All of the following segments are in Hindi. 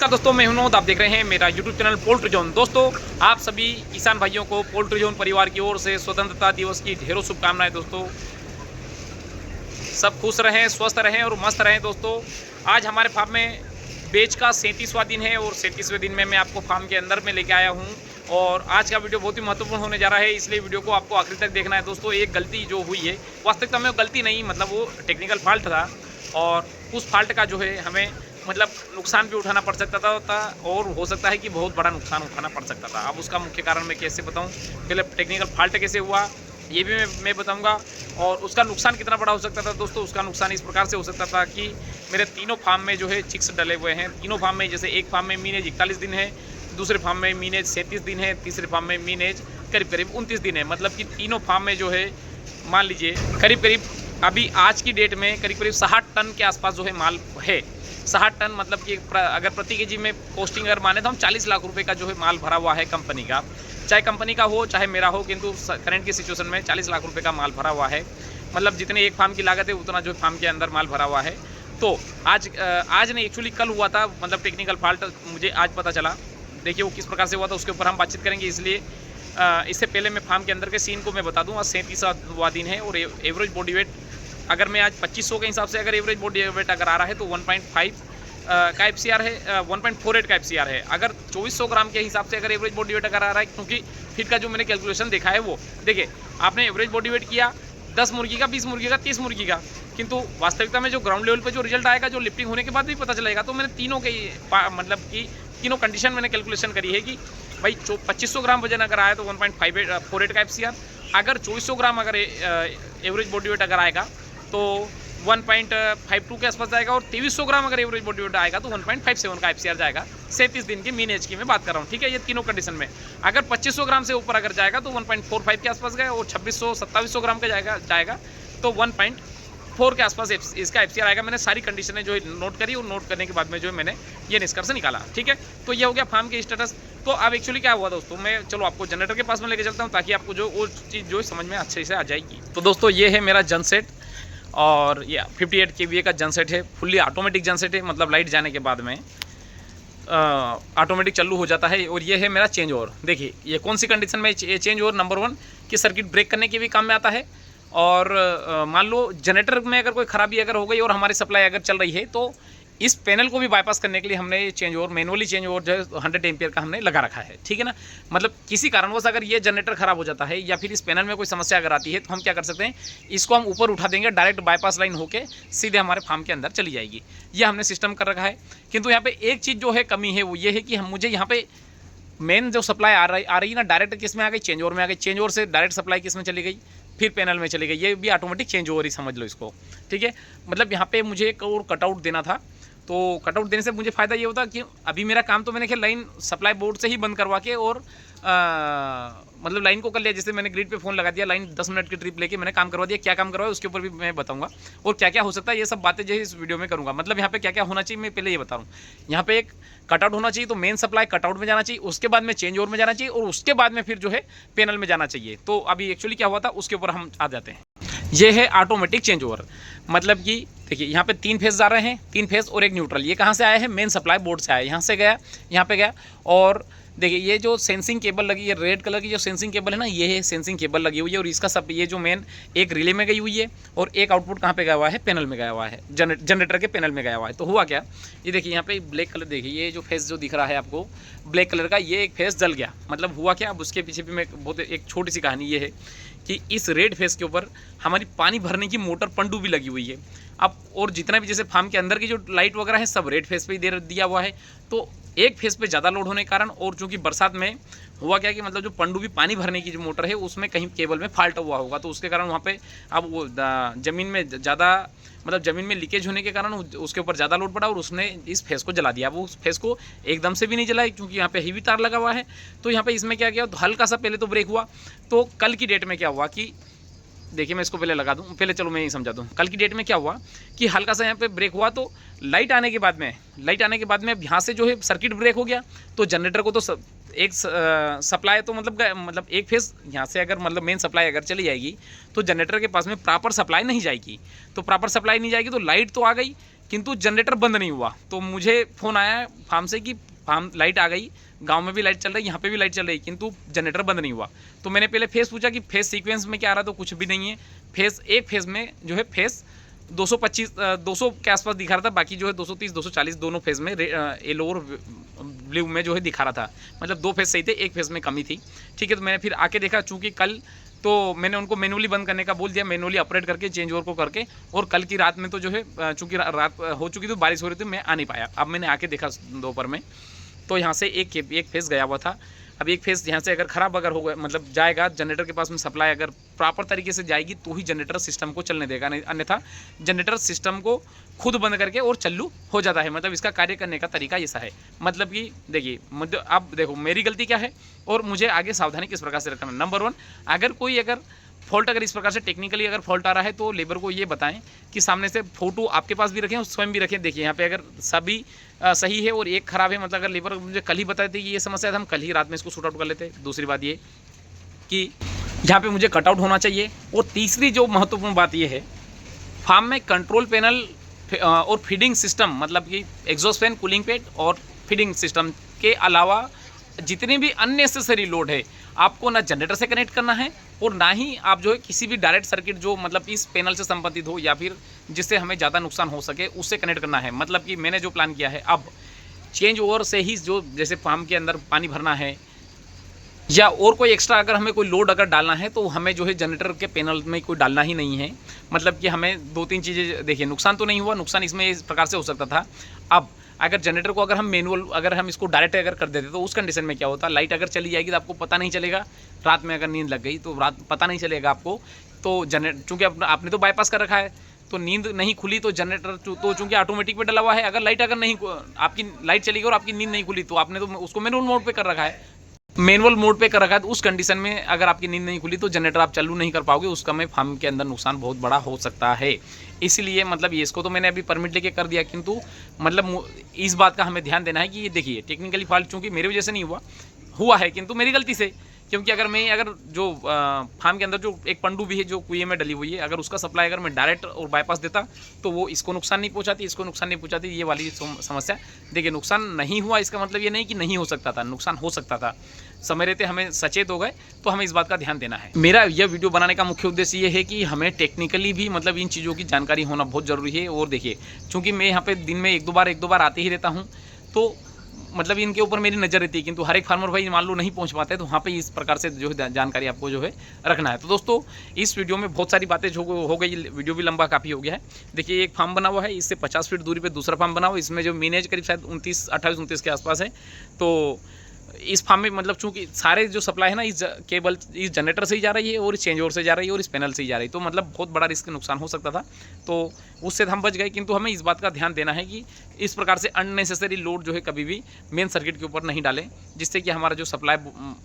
दोस्तों मैं हूं, आप देख रहे हैं मेरा YouTube चैनल पोल्ट्री जोन। दोस्तों आप सभी किसान भाइयों को पोल्ट्री जोन परिवार की ओर से स्वतंत्रता दिवस की ढेरों शुभकामनाएं। दोस्तों सब खुश रहें, स्वस्थ रहें और मस्त रहें। दोस्तों आज हमारे फार्म में बेच का 37वां दिन है और 37वें दिन में मैं आपको फार्म के अंदर में लेके आया हूं। और आज का वीडियो बहुत ही महत्वपूर्ण होने जा रहा है, इसलिए वीडियो को आपको आखिर तक देखना है। दोस्तों एक गलती जो हुई है, वास्तविकता में गलती नहीं, मतलब वो टेक्निकल फॉल्ट था और उस फॉल्ट का जो है हमें मतलब नुकसान भी उठाना पड़ सकता था और हो सकता है कि बहुत बड़ा नुकसान उठाना पड़ सकता था। अब उसका मुख्य कारण मैं कैसे बताऊं, पहले टेक्निकल फॉल्ट कैसे हुआ ये भी मैं बताऊंगा और उसका नुकसान कितना बड़ा हो सकता था। दोस्तों उसका नुकसान इस प्रकार से हो सकता था कि मेरे तीनों फार्म में जो है चिक्स डले हुए हैं। तीनों फार्म में, जैसे एक फार्म में मीन एज 41 दिन है, दूसरे फार्म में मीन एज 37 दिन है, तीसरे फार्म में मीन एज करीब करीब 29 दिन है। मतलब कि तीनों फार्म में जो है मान लीजिए करीब करीब अभी आज की डेट में करीब करीब 60 टन के आसपास जो है माल है। 60 टन मतलब कि अगर प्रति केजी में कॉस्टिंग अगर माने तो हम 40 लाख रुपए का जो है माल भरा हुआ है कंपनी का, चाहे कंपनी का हो चाहे मेरा हो, किंतु करंट की सिचुएशन में 40 लाख रुपए का माल भरा हुआ है। मतलब जितने एक फार्म की लागत है उतना जो फार्म के अंदर माल भरा हुआ है। तो आज नहीं, एक्चुअली कल हुआ था, मतलब टेक्निकल फॉल्ट मुझे आज पता चला। देखिए वो किस प्रकार से हुआ था उसके ऊपर हम बातचीत करेंगे। इसलिए इससे पहले मैं फार्म के अंदर के सीन को मैं बता दूँ। आज 37वां दिन है और एवरेज बॉडी वेट अगर मैं आज 2500 के हिसाब से अगर एवरेज बॉडी वेट अगर आ रहा है तो 1.5 का FCR है, 1.48 का FCR है। अगर 2400 ग्राम के हिसाब से अगर एवरेज बॉडी वेट अगर आ रहा है, क्योंकि फिट का जो मैंने कैलकुलेशन देखा है वो देखिए, आपने एवरेज बॉडी वेट किया 10 मुर्गी का, 20 मुर्गी का, 30 मुर्गी का, किंतु वास्तविकता में जो ग्राउंड लेवल पे जो रिजल्ट आएगा, जो लिफ्टिंग होने के बाद भी पता चलेगा। तो मैंने तीनों के मतलब कि तीनों कंडीशन मैंने कैलकुलेशन करी है कि भाई 2500 ग्राम वजन अगर आया तो 1.48 का FCR, अगर 2400 ग्राम अगर एवरेज बॉडी वेट अगर आएगा तो 1.52 के आसपास जाएगा और 2300 ग्राम अगर एवरेज बॉडी वेट आएगा तो 1.57 का FCR जाएगा। 37 दिन की मीन एज की मैं बात कर रहा हूँ, ठीक है। ये तीनों कंडीशन में अगर 2500 ग्राम से ऊपर अगर जाएगा तो 1.45 के आसपास गए और 2600-2700 ग्राम का जाएगा तो 1.4 के आसपास इसका FCR आएगा। मैंने सारी कंडीशनें जो है नोट करी और नोट करने के बाद में जो है मैंने ये निष्कर्ष निकाला, ठीक है। तो ये हो गया फार्म के स्टेटस। तो अब एक्चुअली क्या हुआ दोस्तों, मैं चलो आपको जनरेटर के पास में लेके चलता हूँ ताकि आपको जो वो चीज़ जो समझ में अच्छे से आ जाएगी। तो दोस्तों ये है मेरा जनसेट और ये 58 kVA का जनसेट है, फुल्ली ऑटोमेटिक जनसेट है। मतलब लाइट जाने के बाद में ऑटोमेटिक चालू हो जाता है। और ये है मेरा चेंज ओवर। देखिए ये कौन सी कंडीशन में चेंज ओवर, नंबर 1 कि सर्किट ब्रेक करने के भी काम में आता है। और मान लो जनरेटर में अगर कोई ख़राबी अगर हो गई और हमारी सप्लाई अगर चल रही है तो इस पैनल को भी बाईपास करने के लिए हमने change over, manually change over जो है 100 एम्पियर का हमने लगा रखा है, ठीक है ना। मतलब किसी कारणवश अगर ये जनरेटर खराब हो जाता है या फिर इस पैनल में कोई समस्या अगर आती है तो हम क्या कर सकते हैं, इसको हम ऊपर उठा देंगे, डायरेक्ट बाईपास लाइन होके सीधे हमारे फार्म के अंदर चली जाएगी। ये हमने सिस्टम कर रखा है। किंतु यहाँ पे एक चीज़ जो है कमी है वो ये है कि मुझे यहाँ पे मेन जो सप्लाई आ रही है ना, डायरेक्ट किस में आ गई, चेंज ओवर में आ गई। चेंज ओवर से डायरेक्ट सप्लाई किस में चली गई, फिर पैनल में चली गई। ये भी ऑटोमेटिक चेंज ओवर ही समझ लो इसको, ठीक है। मतलब यहाँ पे मुझे एक और कटआउट देना था, तो कटआउट देने से मुझे फ़ायदा ये होता कि अभी मेरा काम तो मैंने क्या लाइन सप्लाई बोर्ड से ही बंद करवा के और मतलब लाइन को कर लिया। जैसे मैंने ग्रिड पे फ़ोन लगा दिया, लाइन 10 मिनट की ट्रिप लेके मैंने काम करवा दिया। क्या काम करवाया उसके ऊपर भी मैं बताऊंगा और क्या क्या हो सकता है, ये सब बातें जो है इस वीडियो में करूँगा। मतलब यहाँ पे क्या क्या होना चाहिए मैं पहले ये बता रहा हूँ। यहाँ पे एक कटआउट होना चाहिए, तो मेन सप्लाई कटआउट में जाना चाहिए, उसके बाद में चेंज ओवर में जाना चाहिए और उसके बाद में फिर जो है पैनल में जाना चाहिए। तो अभी एक्चुअली क्या हुआ था उसके ऊपर हम आ जाते हैं। ये है ऑटोमेटिक चेंज ओवर। मतलब कि देखिए यहाँ पे 3 फेज जा रहे हैं, 3 फेज और एक न्यूट्रल। ये कहाँ से आया है, मेन सप्लाई बोर्ड से आया, यहाँ से गया, यहाँ पे गया। और देखिए ये जो सेंसिंग केबल लगी है, रेड कलर की जो सेंसिंग केबल है ना, ये है सेंसिंग केबल लगी हुई है। और इसका सब ये जो मेन एक रिले में गई हुई है और एक आउटपुट कहाँ पे गया हुआ है, पैनल में गया हुआ है, जनरेटर के पैनल में गया हुआ है। तो हुआ क्या, ये देखिए यहाँ पे ब्लैक कलर, देखिए ये जो फेस जो दिख रहा है आपको ब्लैक कलर का, ये एक फेस जल गया। मतलब हुआ क्या, अब उसके पीछे भी मैं बहुत एक छोटी सी कहानी ये है कि इस रेड फेस के ऊपर हमारी पानी भरने की मोटर पंडू भी लगी हुई है। अब और जितना भी जैसे फार्म के अंदर की जो लाइट वगैरह है सब रेड फेस पे ही दिया हुआ है। तो एक फेस पे ज़्यादा लोड होने के कारण और चूँकि बरसात में हुआ क्या कि मतलब जो पंडू भी पानी भरने की जो मोटर है उसमें कहीं केबल में फॉल्ट हुआ होगा, तो उसके कारण वहाँ पे अब वो ज़मीन में ज़्यादा मतलब ज़मीन में लीकेज होने के कारण उसके ऊपर ज़्यादा लोड पड़ा और उसने इस फेस को जला दिया। वो उस फेस को एकदम से भी नहीं जला क्योंकि यहाँ पे हेवी तार लगा हुआ है। तो यहाँ पे इसमें क्या किया, तो हल्का सा पहले तो ब्रेक हुआ। तो कल की डेट में क्या हुआ कि देखिए मैं इसको पहले लगा दूं, पहले चलो मैं ये समझा दूं। कल की डेट में क्या हुआ कि हल्का सा यहाँ पे ब्रेक हुआ, तो लाइट आने के बाद में यहाँ से जो है सर्किट ब्रेक हो गया। तो जनरेटर को तो एक सप्लाई तो मतलब एक फेस यहाँ से अगर मतलब मेन सप्लाई अगर चली जाएगी तो जनरेटर के पास में प्रॉपर सप्लाई नहीं जाएगी। तो प्रॉपर सप्लाई नहीं जाएगी तो लाइट तो आ गई, किंतु जनरेटर बंद नहीं हुआ। तो मुझे फ़ोन आया फार्म से कि फार्म लाइट आ गई, गांव में भी लाइट चल रही, यहाँ पे भी लाइट चल रही, किंतु जनरेटर बंद नहीं हुआ। तो मैंने पहले फेस पूछा कि फेस सीक्वेंस में क्या आ रहा है, तो कुछ भी नहीं है। फेस एक फेस में जो है फेस 200 के आसपास दिखा रहा था, बाकी जो है 230 240 दोनों फेज में येलो और ब्लू में जो है दिखा रहा था। मतलब 2 फेज सही थे, एक फेज में कमी थी। ठीक है, तो मैंने फिर आके देखा, चूँकि कल तो मैंने उनको मैनुअली बंद करने का बोल दिया, मैनुअली ऑपरेट करके चेंज ओवर को करके। और कल की रात में तो जो है चूँकि रात हो चुकी थी, बारिश हो रही थी, मैं आ नहीं पाया। अब मैंने आके देखा दोपहर में, तो यहाँ से एक फेस गया हुआ था। अब एक फेस यहाँ से अगर ख़राब अगर हो गया, मतलब जाएगा जनरेटर के पास में सप्लाई अगर प्रॉपर तरीके से जाएगी तो ही जनरेटर सिस्टम को चलने देगा, नहीं अन्यथा जनरेटर सिस्टम को खुद बंद करके और चालू हो जाता है। मतलब इसका कार्य करने का तरीका ऐसा है। मतलब कि देखिए, मतलब अब देखो मेरी गलती क्या है और मुझे आगे सावधानी किस प्रकार से रखना है। नंबर 1, अगर फॉल्ट अगर इस प्रकार से टेक्निकली अगर फॉल्ट आ रहा है तो लेबर को ये बताएं कि सामने से फ़ोटो आपके पास भी रखें और स्वयं भी रखें। देखिए यहाँ पे अगर सभी सही है और एक ख़राब है, मतलब अगर लेबर मुझे कल ही बताते कि ये समस्या है तो हम कल ही रात में इसको शूट आउट कर लेते। दूसरी बात ये कि यहाँ पे मुझे कटआउट होना चाहिए। और तीसरी जो महत्वपूर्ण बात ये है, फार्म में कंट्रोल पैनल और फीडिंग सिस्टम, मतलब कि एग्जॉस्ट फैन, कूलिंग पैड और फीडिंग सिस्टम के अलावा जितने भी अननेसेसरी लोड है आपको ना जनरेटर से कनेक्ट करना है और ना ही आप जो है किसी भी डायरेक्ट सर्किट जो मतलब इस पैनल से संबंधित हो या फिर जिससे हमें ज़्यादा नुकसान हो सके उससे कनेक्ट करना है। मतलब कि मैंने जो प्लान किया है, अब चेंज ओवर से ही जो जैसे फार्म के अंदर पानी भरना है या और कोई एक्स्ट्रा अगर हमें कोई लोड अगर डालना है तो हमें जो है जनरेटर के पैनल में कोई डालना ही नहीं है। मतलब कि हमें 2-3 चीज़ें, देखिए नुकसान तो नहीं हुआ, नुकसान इसमें इस प्रकार से हो सकता था। अब अगर जनरेटर को अगर हम मैनुअल अगर हम इसको डायरेक्ट अगर कर देते तो उस कंडीशन में क्या होता, लाइट अगर चली जाएगी तो आपको पता नहीं चलेगा। रात में अगर नींद लग गई तो रात पता नहीं चलेगा आपको। तो चूँकि आपने तो बाईपास कर रखा है तो नींद नहीं खुली तो जनरेटर तो चूँकि ऑटोमेटिक पे डला हुआ है, अगर लाइट अगर नहीं आपकी लाइट चली गई और आपकी नींद नहीं खुली तो आपने तो उसको मैनुअल मोड पे कर रखा है, तो उस कंडीशन में अगर आपकी नींद नहीं खुली तो जनरेटर आप चालू नहीं कर पाओगे, उसका में फार्म के अंदर नुकसान बहुत बड़ा हो सकता है। इसलिए मतलब ये इसको तो मैंने अभी परमिट लेके कर दिया, किंतु मतलब इस बात का हमें ध्यान देना है कि ये देखिए टेक्निकली फॉल्ट चूँकि मेरी वजह से नहीं हुआ है किंतु मेरी गलती से, क्योंकि अगर जो फार्म के अंदर जो एक पंडू भी है जो कुएं में डली हुई है, अगर उसका सप्लाई अगर मैं डायरेक्ट और बाईपास देता तो वो इसको नुकसान नहीं पहुंचाती, इसको नुकसान नहीं पहुंचाती। ये वाली समस्या देखिए, नुकसान नहीं हुआ इसका मतलब ये नहीं कि नहीं हो सकता था, नुकसान हो सकता था। समय रहते हमें सचेत हो गए तो हमें इस बात का ध्यान देना है। मेरा यह वीडियो बनाने का मुख्य उद्देश्य ये है कि हमें टेक्निकली भी मतलब इन चीज़ों की जानकारी होना बहुत ज़रूरी है। और देखिए, चूँकि मैं यहाँ पे दिन में एक दो बार आते ही रहता हूँ तो मतलब इनके ऊपर मेरी नज़र रहती है, किंतु हर एक फार्मर भाई मान लो नहीं पहुंच पाते, तो वहाँ पे इस प्रकार से जो है जानकारी आपको जो है रखना है। तो दोस्तों इस वीडियो में बहुत सारी बातें जो हो गई, वीडियो भी लंबा काफ़ी हो गया है। देखिए एक फार्म बना हुआ है, इससे 50 फीट दूरी पे दूसरा फार्म बना हुआ है, इसमें जो मीनेज करीब शायद 28-29 के आसपास है। तो इस फार्म में मतलब चूँकि सारे जो सप्लाई है ना इस जनरेटर से ही जा रही है और इस चेंज ओवर से जा रही है और इस पैनल से ही जा रही है, तो मतलब बहुत बड़ा रिस्क नुकसान हो सकता था, तो उससे हम बच गए। किंतु हमें इस बात का ध्यान देना है कि इस प्रकार से अननेसेसरी लोड जो है कभी भी मेन सर्किट के ऊपर नहीं डालें, जिससे कि हमारा जो सप्लाई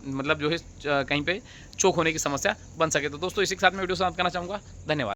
मतलब जो है कहीं पे चोक होने की समस्या बन सके। तो दोस्तों इसी के साथ मैं वीडियो समाप्त करना चाहूँगा। धन्यवाद।